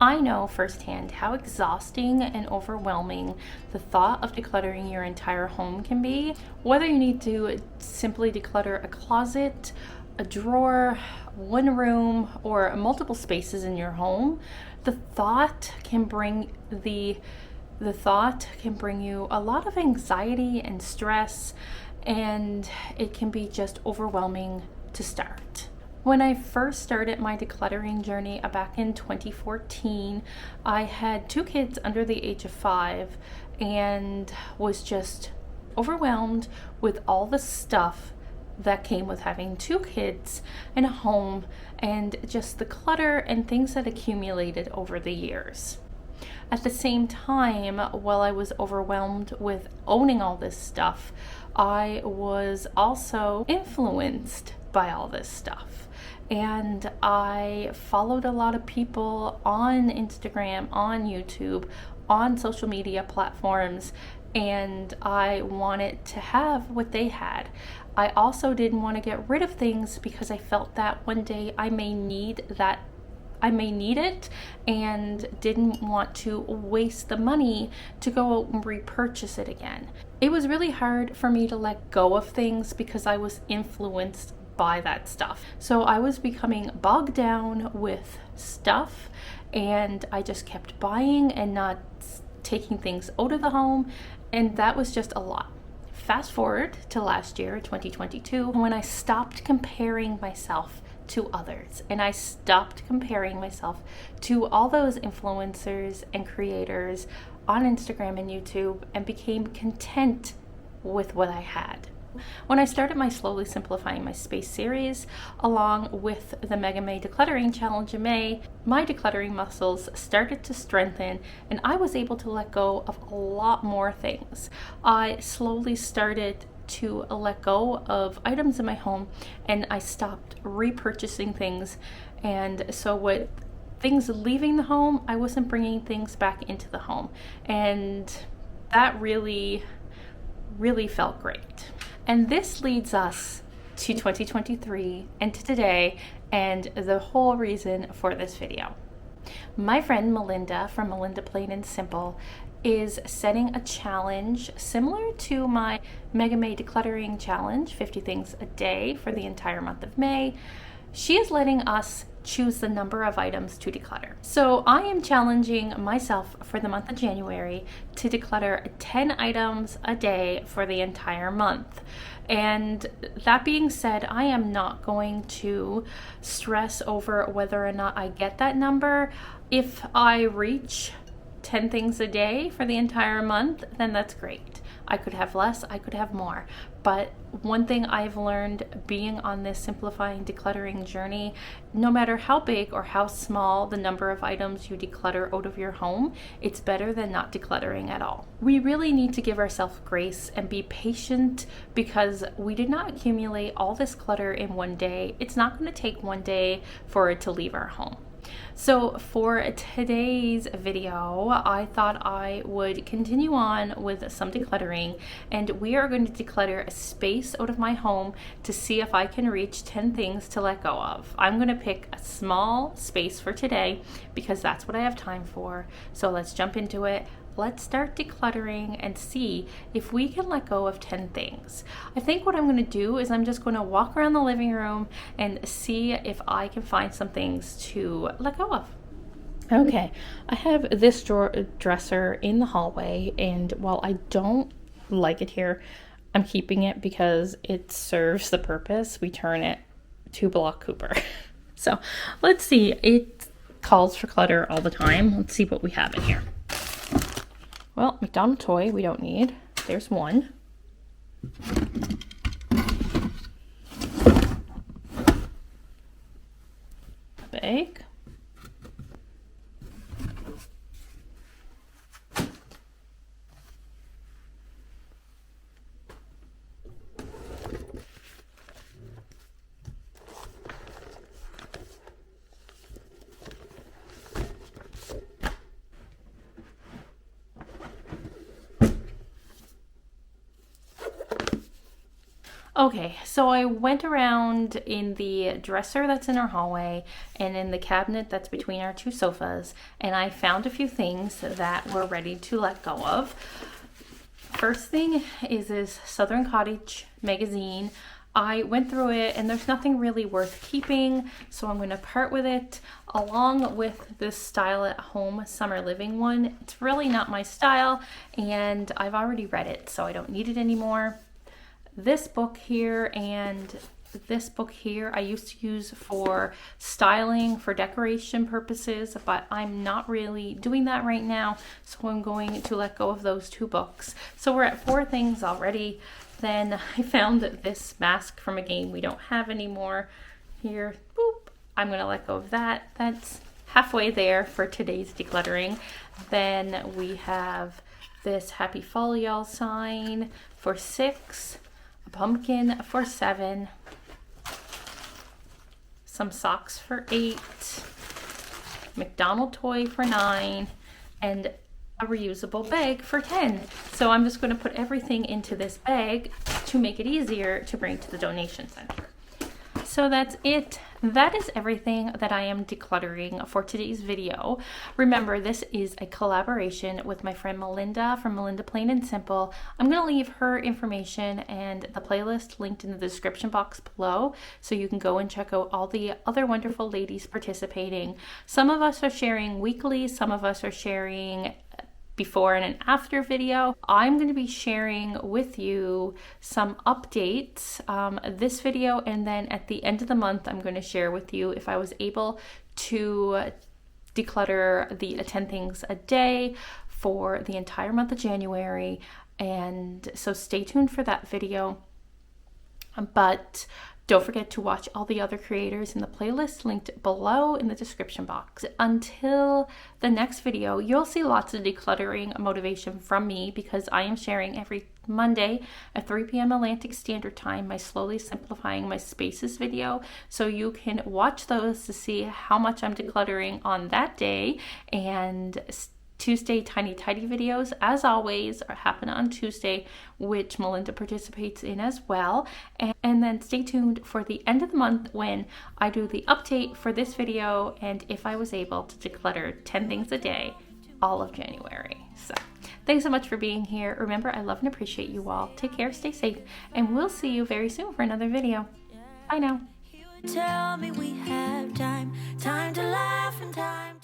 I know firsthand how exhausting and overwhelming the thought of decluttering your entire home can be. Whether you need to simply declutter a closet, a drawer, one room, or multiple spaces in your home, the thought can bring you a lot of anxiety and stress, and it can be just overwhelming to start. When I first started my decluttering journey back in 2014, I had 2 kids under the age of 5 and was just overwhelmed with all the stuff that came with having 2 kids and a home, and just the clutter and things that accumulated over the years. At the same time, while I was overwhelmed with owning all this stuff, I was also influenced by all this stuff. And I followed a lot of people on Instagram, on YouTube, on social media platforms, and I wanted to have what they had. I also didn't want to get rid of things because I felt that one day I may need it, and didn't want to waste the money to go out and repurchase it again. It was really hard for me to let go of things because I was influenced by that stuff. So I was becoming bogged down with stuff, and I just kept buying and not taking things out of the home, and that was just a lot. Fast forward to last year, 2022, when I stopped comparing myself to others, and I stopped comparing myself to all those influencers and creators on Instagram and YouTube, and became content with what I had. When I started my Slowly Simplifying My Space series, along with the Mega May Decluttering Challenge in May, my decluttering muscles started to strengthen, and I was able to let go of a lot more things. I slowly started to let go of items in my home, and I stopped repurchasing things. And so with things leaving the home, I wasn't bringing things back into the home, and that really felt great. And this leads us to 2023 and to today, and the whole reason for this video. My friend Melinda from MelindaPlainandSimple is setting a challenge similar to my Mega May Decluttering Challenge, 50 things a day, for the entire month of May. She is letting us choose the number of items to declutter. So I am challenging myself for the month of January to declutter 10 items a day for the entire month. And that being said, I am not going to stress over whether or not I get that number. If I reach 10 things a day for the entire month, then that's great. I could have less, I could have more. But one thing I've learned being on this simplifying decluttering journey, no matter how big or how small the number of items you declutter out of your home, it's better than not decluttering at all. We really need to give ourselves grace and be patient, because we did not accumulate all this clutter in one day. It's not going to take one day for it to leave our home. So for today's video, I thought I would continue on with some decluttering, and we are going to declutter a space out of my home to see if I can reach 10 things to let go of. I'm going to pick a small space for today because that's what I have time for. So let's jump into it. Let's start decluttering and see if we can let go of 10 things. I think what I'm going to do is I'm just going to walk around the living room and see if I can find some things to let go of. Okay, I have this dresser in the hallway, and while I don't like it here, I'm keeping it because it serves the purpose. We turn it to Block Cooper. So let's see, it calls for clutter all the time. Let's see what we have in here. Well, McDonald's toy we don't need. There's one. Bag. Okay, so I went around in the dresser that's in our hallway and in the cabinet that's between our two sofas, and I found a few things that we're ready to let go of. First thing is this Southern Cottage magazine. I went through it and there's nothing really worth keeping, so I'm going to part with it, along with this Style at Home Summer Living one. It's really not my style and I've already read it, so I don't need it anymore. This book here and this book here I used to use for styling, for decoration purposes, but I'm not really doing that right now, so I'm going to let go of those two books. So we're at 4 things already. Then I found this mask from a game we don't have anymore. Here, boop, I'm gonna let go of that. That's halfway there for today's decluttering. Then we have this Happy Fall Y'all sign for 6, a pumpkin for 7, some socks for 8, McDonald toy for 9, and a reusable bag for 10. So I'm just going to put everything into this bag to make it easier to bring to the donation center. So that's it. That is everything that I am decluttering for today's video. Remember, this is a collaboration with my friend Melinda from MelindaPlainandSimple. I'm going to leave her information and the playlist linked in the description box below, so you can go and check out all the other wonderful ladies participating. Some of us are sharing weekly, some of us are sharing before and an after video. I'm going to be sharing with you some updates this video, and then at the end of the month I'm going to share with you if I was able to declutter the 10 things a day for the entire month of January. And so stay tuned for that video, but don't forget to watch all the other creators in the playlist linked below in the description box. Until the next video, you'll see lots of decluttering motivation from me, because I am sharing every Monday at 3 p.m. Atlantic Standard Time my Slowly Simplifying My Spaces video. So you can watch those to see how much I'm decluttering on that day. And Tuesday Tiny Tidy videos, as always, happen on Tuesday, which Melinda participates in as well. And then stay tuned for the end of the month when I do the update for this video and if I was able to declutter 10 things a day all of January. So thanks so much for being here. Remember, I love and appreciate you all. Take care, stay safe, and we'll see you very soon for another video. Bye now. Tell me we have time to laugh and time